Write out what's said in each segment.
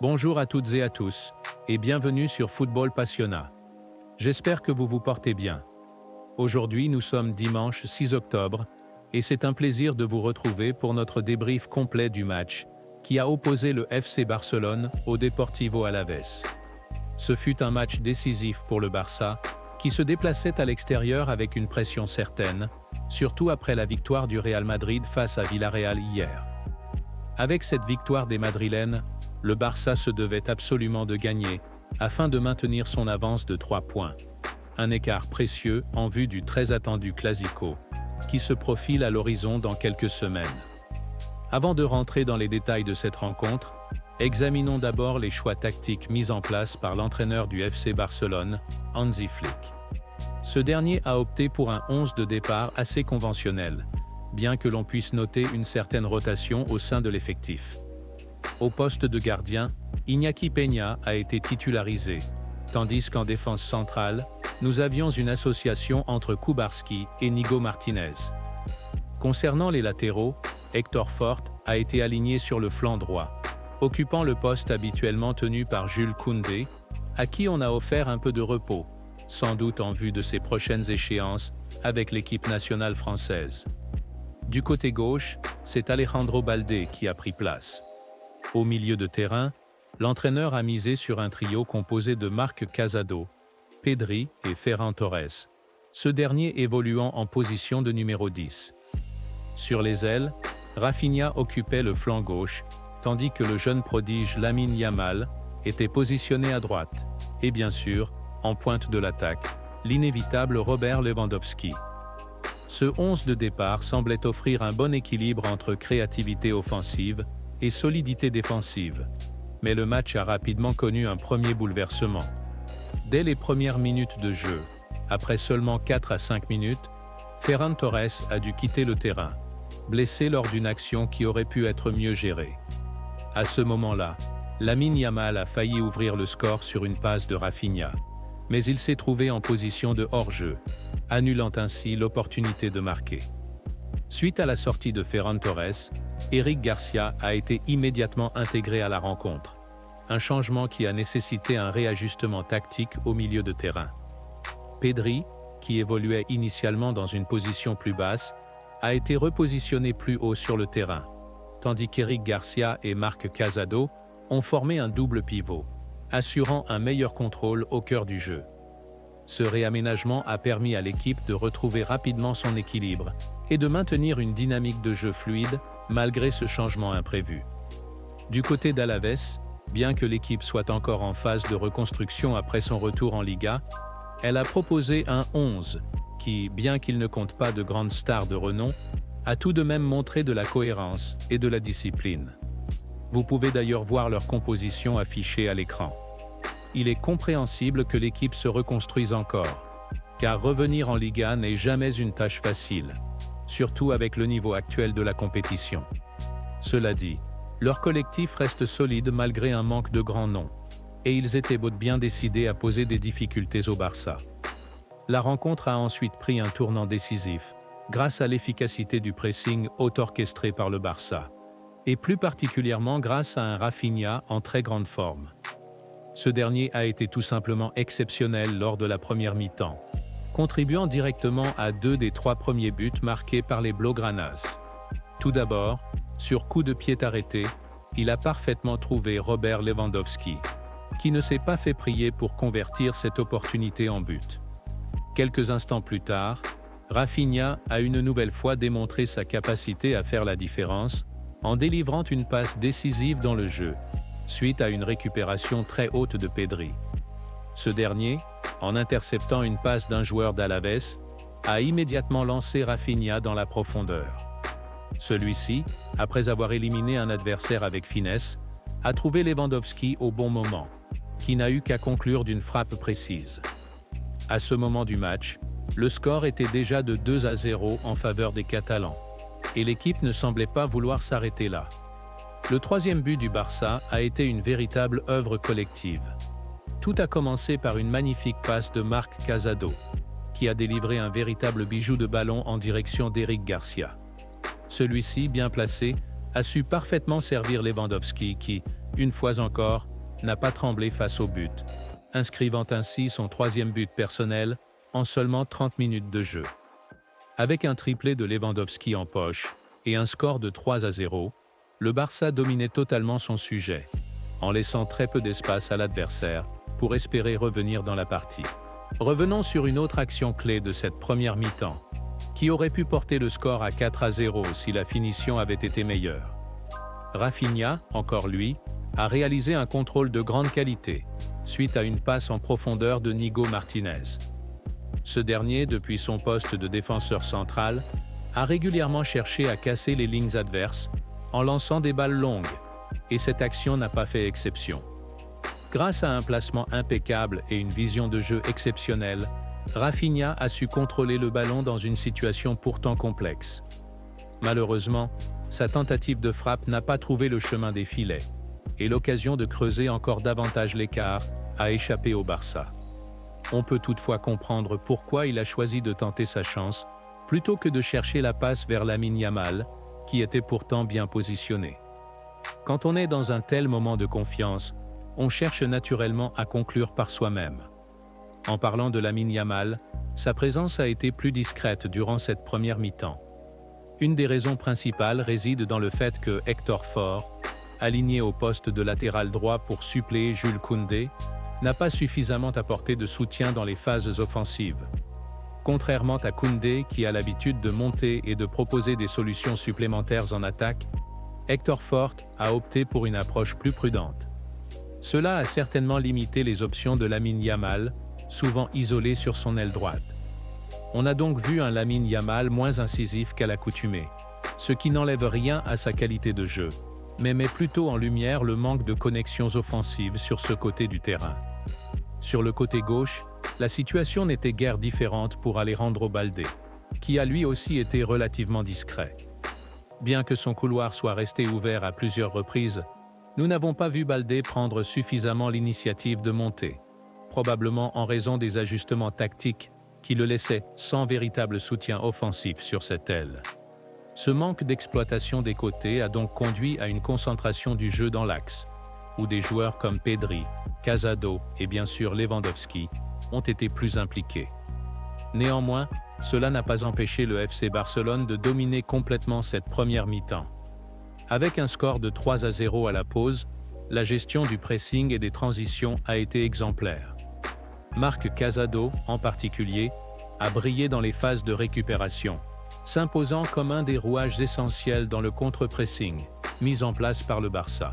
Bonjour à toutes et à tous, et bienvenue sur Football Passionna. J'espère que vous vous portez bien. Aujourd'hui, nous sommes dimanche 6 octobre, et c'est un plaisir de vous retrouver pour notre débrief complet du match qui a opposé le FC Barcelone au Deportivo Alavés. Ce fut un match décisif pour le Barça, qui se déplaçait à l'extérieur avec une pression certaine, surtout après la victoire du Real Madrid face à Villarreal hier. Avec cette victoire des Madrilènes, le Barça se devait absolument de gagner, afin de maintenir son avance de 3 points. Un écart précieux en vue du très attendu Clásico, qui se profile à l'horizon dans quelques semaines. Avant de rentrer dans les détails de cette rencontre, examinons d'abord les choix tactiques mis en place par l'entraîneur du FC Barcelone, Hansi Flick. Ce dernier a opté pour un 11 de départ assez conventionnel, bien que l'on puisse noter une certaine rotation au sein de l'effectif. Au poste de gardien, Iñaki Peña a été titularisé, tandis qu'en défense centrale, nous avions une association entre Kubarski et Nigo Martinez. Concernant les latéraux, Héctor Fort a été aligné sur le flanc droit, occupant le poste habituellement tenu par Jules Koundé, à qui on a offert un peu de repos, sans doute en vue de ses prochaines échéances avec l'équipe nationale française. Du côté gauche, c'est Alejandro Baldé qui a pris place. Au milieu de terrain, l'entraîneur a misé sur un trio composé de Marc Casado, Pedri et Ferran Torres, ce dernier évoluant en position de numéro 10. Sur les ailes, Rafinha occupait le flanc gauche, tandis que le jeune prodige Lamine Yamal était positionné à droite, et bien sûr, en pointe de l'attaque, l'inévitable Robert Lewandowski. Ce 11 de départ semblait offrir un bon équilibre entre créativité offensive et solidité défensive. Mais le match a rapidement connu un premier bouleversement. Dès les premières minutes de jeu, après seulement 4 à 5 minutes, Ferran Torres a dû quitter le terrain, blessé lors d'une action qui aurait pu être mieux gérée. À ce moment-là, Lamine Yamal a failli ouvrir le score sur une passe de Rafinha, mais il s'est trouvé en position de hors-jeu, annulant ainsi l'opportunité de marquer. Suite à la sortie de Ferran Torres, Eric Garcia a été immédiatement intégré à la rencontre, un changement qui a nécessité un réajustement tactique au milieu de terrain. Pedri, qui évoluait initialement dans une position plus basse, a été repositionné plus haut sur le terrain, tandis qu'Eric Garcia et Marc Casado ont formé un double pivot, assurant un meilleur contrôle au cœur du jeu. Ce réaménagement a permis à l'équipe de retrouver rapidement son équilibre et de maintenir une dynamique de jeu fluide malgré ce changement imprévu. Du côté d'Alavés, bien que l'équipe soit encore en phase de reconstruction après son retour en Liga, elle a proposé un 11 qui, bien qu'il ne compte pas de grandes stars de renom, a tout de même montré de la cohérence et de la discipline. Vous pouvez d'ailleurs voir leur composition affichée à l'écran. Il est compréhensible que l'équipe se reconstruise encore, car revenir en Liga n'est jamais une tâche facile, surtout avec le niveau actuel de la compétition. Cela dit, leur collectif reste solide malgré un manque de grands noms, et ils étaient bien décidés à poser des difficultés au Barça. La rencontre a ensuite pris un tournant décisif, grâce à l'efficacité du pressing orchestré par le Barça, et plus particulièrement grâce à un Rafinha en très grande forme. Ce dernier a été tout simplement exceptionnel lors de la première mi-temps, contribuant directement à 2 des 3 premiers buts marqués par les Blaugranas. Tout d'abord, sur coup de pied arrêté, il a parfaitement trouvé Robert Lewandowski, qui ne s'est pas fait prier pour convertir cette opportunité en but. Quelques instants plus tard, Rafinha a une nouvelle fois démontré sa capacité à faire la différence en délivrant une passe décisive dans le jeu, suite à une récupération très haute de Pedri. Ce dernier, en interceptant une passe d'un joueur d'Alavés, a immédiatement lancé Rafinha dans la profondeur. Celui-ci, après avoir éliminé un adversaire avec finesse, a trouvé Lewandowski au bon moment, qui n'a eu qu'à conclure d'une frappe précise. À ce moment du match, le score était déjà de 2-0 en faveur des Catalans, et l'équipe ne semblait pas vouloir s'arrêter là. Le 3e but du Barça a été une véritable œuvre collective. Tout a commencé par une magnifique passe de Marc Casado, qui a délivré un véritable bijou de ballon en direction d'Eric Garcia. Celui-ci, bien placé, a su parfaitement servir Lewandowski qui, une fois encore, n'a pas tremblé face au but, inscrivant ainsi son 3e but personnel en seulement 30 minutes de jeu. Avec un triplé de Lewandowski en poche et un score de 3-0, le Barça dominait totalement son sujet, en laissant très peu d'espace à l'adversaire pour espérer revenir dans la partie. Revenons sur une autre action clé de cette première mi-temps, qui aurait pu porter le score à 4-0 si la finition avait été meilleure. Rafinha, encore lui, a réalisé un contrôle de grande qualité, suite à une passe en profondeur de Nigo Martinez. Ce dernier, depuis son poste de défenseur central, a régulièrement cherché à casser les lignes adverses en lançant des balles longues, et cette action n'a pas fait exception. Grâce à un placement impeccable et une vision de jeu exceptionnelle, Rafinha a su contrôler le ballon dans une situation pourtant complexe. Malheureusement, sa tentative de frappe n'a pas trouvé le chemin des filets, et l'occasion de creuser encore davantage l'écart a échappé au Barça. On peut toutefois comprendre pourquoi il a choisi de tenter sa chance, plutôt que de chercher la passe vers Lamine Yamal, qui était pourtant bien positionné. Quand on est dans un tel moment de confiance, on cherche naturellement à conclure par soi-même. En parlant de Lamine Yamal, sa présence a été plus discrète durant cette première mi-temps. Une des raisons principales réside dans le fait que Hector Ford, aligné au poste de latéral droit pour suppléer Jules Koundé, n'a pas suffisamment apporté de soutien dans les phases offensives. Contrairement à Koundé qui a l'habitude de monter et de proposer des solutions supplémentaires en attaque, Hector Ford a opté pour une approche plus prudente. Cela a certainement limité les options de Lamine Yamal, souvent isolé sur son aile droite. On a donc vu un Lamine Yamal moins incisif qu'à l'accoutumée, ce qui n'enlève rien à sa qualité de jeu, mais met plutôt en lumière le manque de connexions offensives sur ce côté du terrain. Sur le côté gauche, la situation n'était guère différente pour Alejandro Balde, qui a lui aussi été relativement discret. Bien que son couloir soit resté ouvert à plusieurs reprises, nous n'avons pas vu Balde prendre suffisamment l'initiative de monter, probablement en raison des ajustements tactiques qui le laissaient sans véritable soutien offensif sur cette aile. Ce manque d'exploitation des côtés a donc conduit à une concentration du jeu dans l'axe, où des joueurs comme Pedri, Casado et bien sûr Lewandowski ont été plus impliqués. Néanmoins, cela n'a pas empêché le FC Barcelone de dominer complètement cette première mi-temps. Avec un score de 3-0 à la pause, la gestion du pressing et des transitions a été exemplaire. Marc Casado, en particulier, a brillé dans les phases de récupération, s'imposant comme un des rouages essentiels dans le contre-pressing, mis en place par le Barça.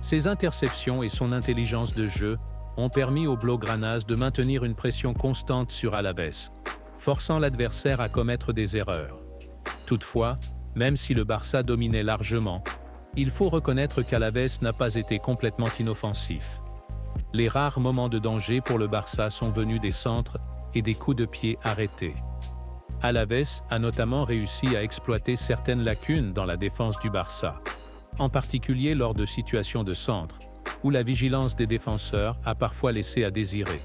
Ses interceptions et son intelligence de jeu ont permis aux Blaugranas de maintenir une pression constante sur Alavés, forçant l'adversaire à commettre des erreurs. Toutefois, même si le Barça dominait largement, il faut reconnaître qu'Alavés n'a pas été complètement inoffensif. Les rares moments de danger pour le Barça sont venus des centres et des coups de pied arrêtés. Alavés a notamment réussi à exploiter certaines lacunes dans la défense du Barça, en particulier lors de situations de centre, où la vigilance des défenseurs a parfois laissé à désirer.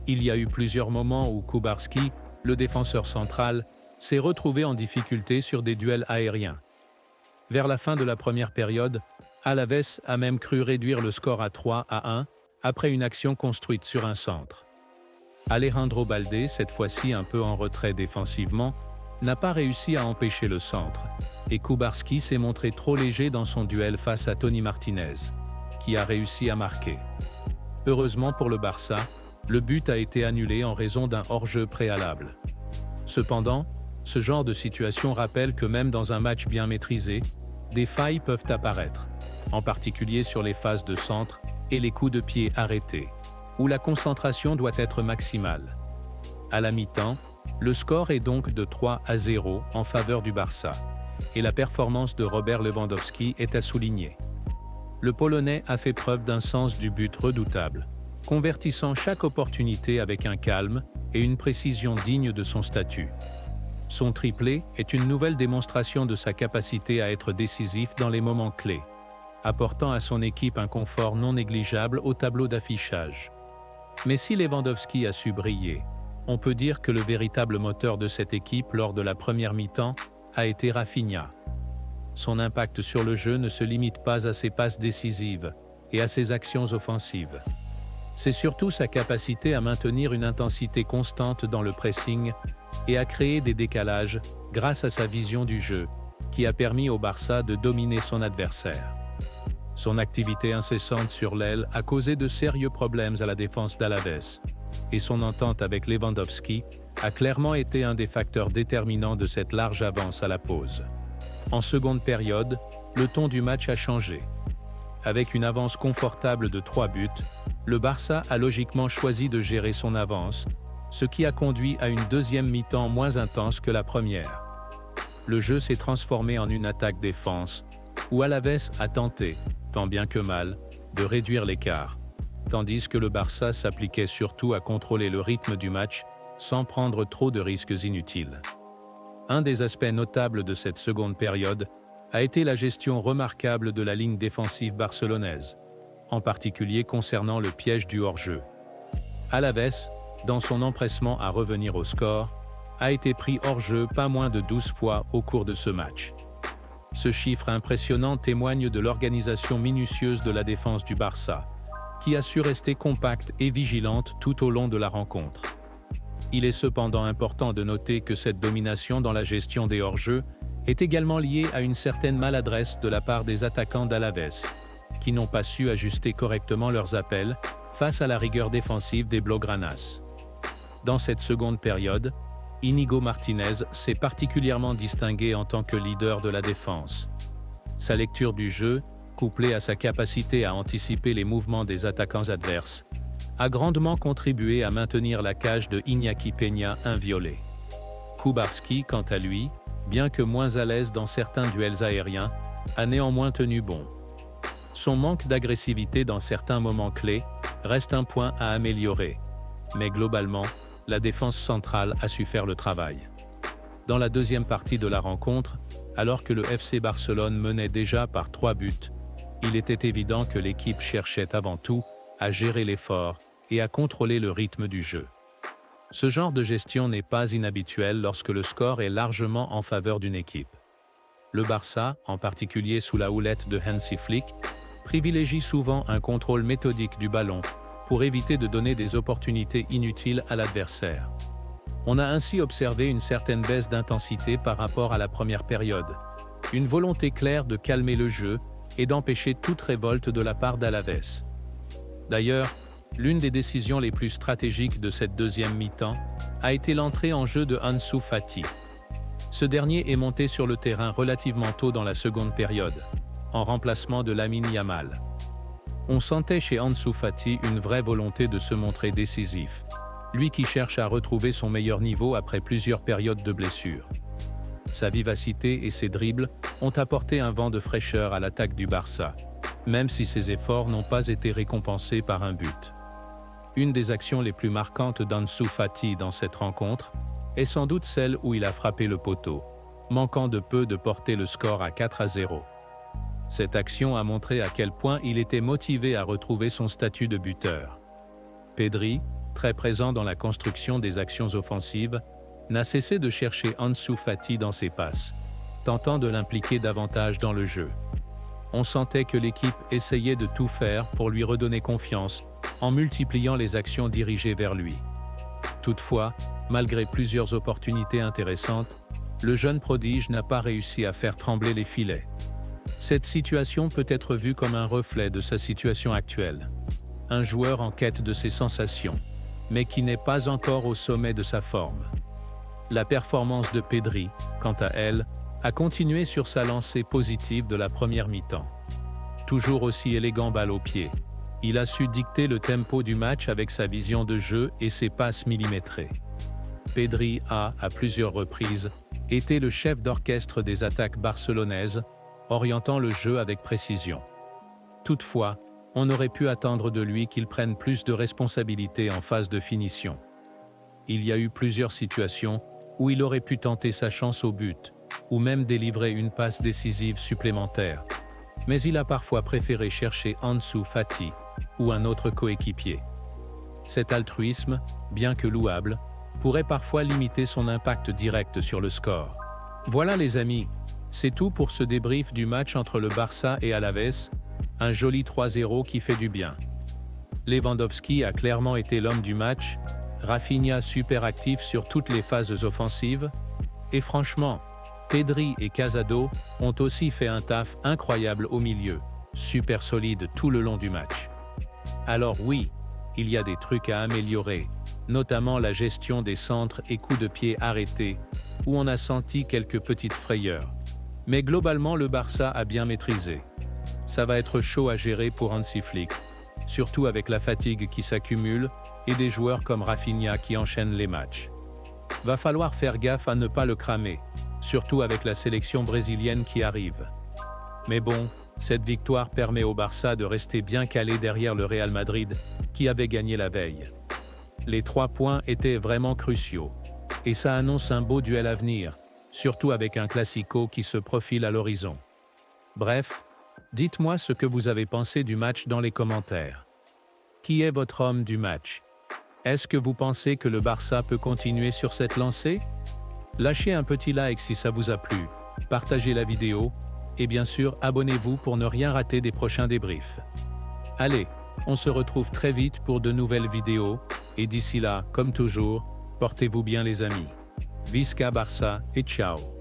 Il y a eu plusieurs moments où Kubarski, le défenseur central, s'est retrouvé en difficulté sur des duels aériens. Vers la fin de la première période, Alavés a même cru réduire le score à 3-1 après une action construite sur un centre. Alejandro Balde, cette fois-ci un peu en retrait défensivement, n'a pas réussi à empêcher le centre, et Kubarski s'est montré trop léger dans son duel face à Tony Martinez, qui a réussi à marquer. Heureusement pour le Barça, le but a été annulé en raison d'un hors-jeu préalable. Cependant, ce genre de situation rappelle que même dans un match bien maîtrisé, des failles peuvent apparaître, en particulier sur les phases de centre et les coups de pied arrêtés, où la concentration doit être maximale. À la mi-temps, le score est donc de 3-0 en faveur du Barça, et la performance de Robert Lewandowski est à souligner. Le Polonais a fait preuve d'un sens du but redoutable, convertissant chaque opportunité avec un calme et une précision digne de son statut. Son triplé est une nouvelle démonstration de sa capacité à être décisif dans les moments clés, apportant à son équipe un confort non négligeable au tableau d'affichage. Mais si Lewandowski a su briller, on peut dire que le véritable moteur de cette équipe lors de la première mi-temps a été Rafinha. Son impact sur le jeu ne se limite pas à ses passes décisives et à ses actions offensives. C'est surtout sa capacité à maintenir une intensité constante dans le pressing et à créer des décalages grâce à sa vision du jeu, qui a permis au Barça de dominer son adversaire. Son activité incessante sur l'aile a causé de sérieux problèmes à la défense d'Alavés, et son entente avec Lewandowski a clairement été un des facteurs déterminants de cette large avance à la pause. En seconde période, le ton du match a changé. Avec une avance confortable de 3 buts, le Barça a logiquement choisi de gérer son avance, ce qui a conduit à une deuxième mi-temps moins intense que la première. Le jeu s'est transformé en une attaque-défense, où Alavés a tenté, tant bien que mal, de réduire l'écart, tandis que le Barça s'appliquait surtout à contrôler le rythme du match sans prendre trop de risques inutiles. Un des aspects notables de cette seconde période a été la gestion remarquable de la ligne défensive barcelonaise, en particulier concernant le piège du hors-jeu. Alavés, dans son empressement à revenir au score, a été pris hors-jeu pas moins de 12 fois au cours de ce match. Ce chiffre impressionnant témoigne de l'organisation minutieuse de la défense du Barça, qui a su rester compacte et vigilante tout au long de la rencontre. Il est cependant important de noter que cette domination dans la gestion des hors-jeux est également liée à une certaine maladresse de la part des attaquants d'Alavés, qui n'ont pas su ajuster correctement leurs appels face à la rigueur défensive des Blaugranas. Dans cette seconde période, Íñigo Martínez s'est particulièrement distingué en tant que leader de la défense. Sa lecture du jeu, couplée à sa capacité à anticiper les mouvements des attaquants adverses, a grandement contribué à maintenir la cage de Iñaki Peña inviolée. Kubarski, quant à lui, bien que moins à l'aise dans certains duels aériens, a néanmoins tenu bon. Son manque d'agressivité dans certains moments clés reste un point à améliorer, mais globalement, la défense centrale a su faire le travail. Dans la deuxième partie de la rencontre, alors que le FC Barcelone menait déjà par 3 buts, il était évident que l'équipe cherchait avant tout à gérer l'effort et à contrôler le rythme du jeu. Ce genre de gestion n'est pas inhabituel lorsque le score est largement en faveur d'une équipe. Le Barça, en particulier sous la houlette de Hansi Flick, privilégie souvent un contrôle méthodique du ballon pour éviter de donner des opportunités inutiles à l'adversaire. On a ainsi observé une certaine baisse d'intensité par rapport à la première période, une volonté claire de calmer le jeu et d'empêcher toute révolte de la part d'Alavés. D'ailleurs, l'une des décisions les plus stratégiques de cette deuxième mi-temps a été l'entrée en jeu de Ansu Fati. Ce dernier est monté sur le terrain relativement tôt dans la seconde période, en remplacement de Lamine Yamal. On sentait chez Ansu Fati une vraie volonté de se montrer décisif, lui qui cherche à retrouver son meilleur niveau après plusieurs périodes de blessures. Sa vivacité et ses dribbles ont apporté un vent de fraîcheur à l'attaque du Barça, même si ses efforts n'ont pas été récompensés par un but. Une des actions les plus marquantes d'Ansu Fati dans cette rencontre est sans doute celle où il a frappé le poteau, manquant de peu de porter le score à 4-0. Cette action a montré à quel point il était motivé à retrouver son statut de buteur. Pedri, très présent dans la construction des actions offensives, n'a cessé de chercher Ansu Fati dans ses passes, tentant de l'impliquer davantage dans le jeu. On sentait que l'équipe essayait de tout faire pour lui redonner confiance en multipliant les actions dirigées vers lui. Toutefois, malgré plusieurs opportunités intéressantes, le jeune prodige n'a pas réussi à faire trembler les filets. Cette situation peut être vue comme un reflet de sa situation actuelle. Un joueur en quête de ses sensations, mais qui n'est pas encore au sommet de sa forme. La performance de Pedri, quant à elle, a continué sur sa lancée positive de la première mi-temps. Toujours aussi élégant balle au pied, il a su dicter le tempo du match avec sa vision de jeu et ses passes millimétrées. Pedri a, à plusieurs reprises, été le chef d'orchestre des attaques barcelonaises, orientant le jeu avec précision. Toutefois, on aurait pu attendre de lui qu'il prenne plus de responsabilités en phase de finition. Il y a eu plusieurs situations où il aurait pu tenter sa chance au but, ou même délivrer une passe décisive supplémentaire. Mais il a parfois préféré chercher Ansu Fati ou un autre coéquipier. Cet altruisme, bien que louable, pourrait parfois limiter son impact direct sur le score. Voilà les amis, c'est tout pour ce débrief du match entre le Barça et Alavés. un joli 3-0 qui fait du bien. Lewandowski a clairement été l'homme du match, Rafinha super actif sur toutes les phases offensives, et franchement, Pedri et Casado ont aussi fait un taf incroyable au milieu, super solide tout le long du match. Alors oui, il y a des trucs à améliorer, notamment la gestion des centres et coups de pied arrêtés, où on a senti quelques petites frayeurs. Mais globalement, le Barça a bien maîtrisé. Ça va être chaud à gérer pour Hansi Flick, surtout avec la fatigue qui s'accumule et des joueurs comme Rafinha qui enchaînent les matchs. Va falloir faire gaffe à ne pas le cramer, surtout avec la sélection brésilienne qui arrive. Mais bon, cette victoire permet au Barça de rester bien calé derrière le Real Madrid, qui avait gagné la veille. Les 3 points étaient vraiment cruciaux, et ça annonce un beau duel à venir, surtout avec un classico qui se profile à l'horizon. Bref, dites-moi ce que vous avez pensé du match dans les commentaires. Qui est votre homme du match? Est-ce que vous pensez que le Barça peut continuer sur cette lancée? Lâchez un petit like si ça vous a plu, partagez la vidéo, et bien sûr abonnez-vous pour ne rien rater des prochains débriefs. Allez, on se retrouve très vite pour de nouvelles vidéos, et d'ici là, comme toujours, portez-vous bien les amis. Visca Barça et ciao!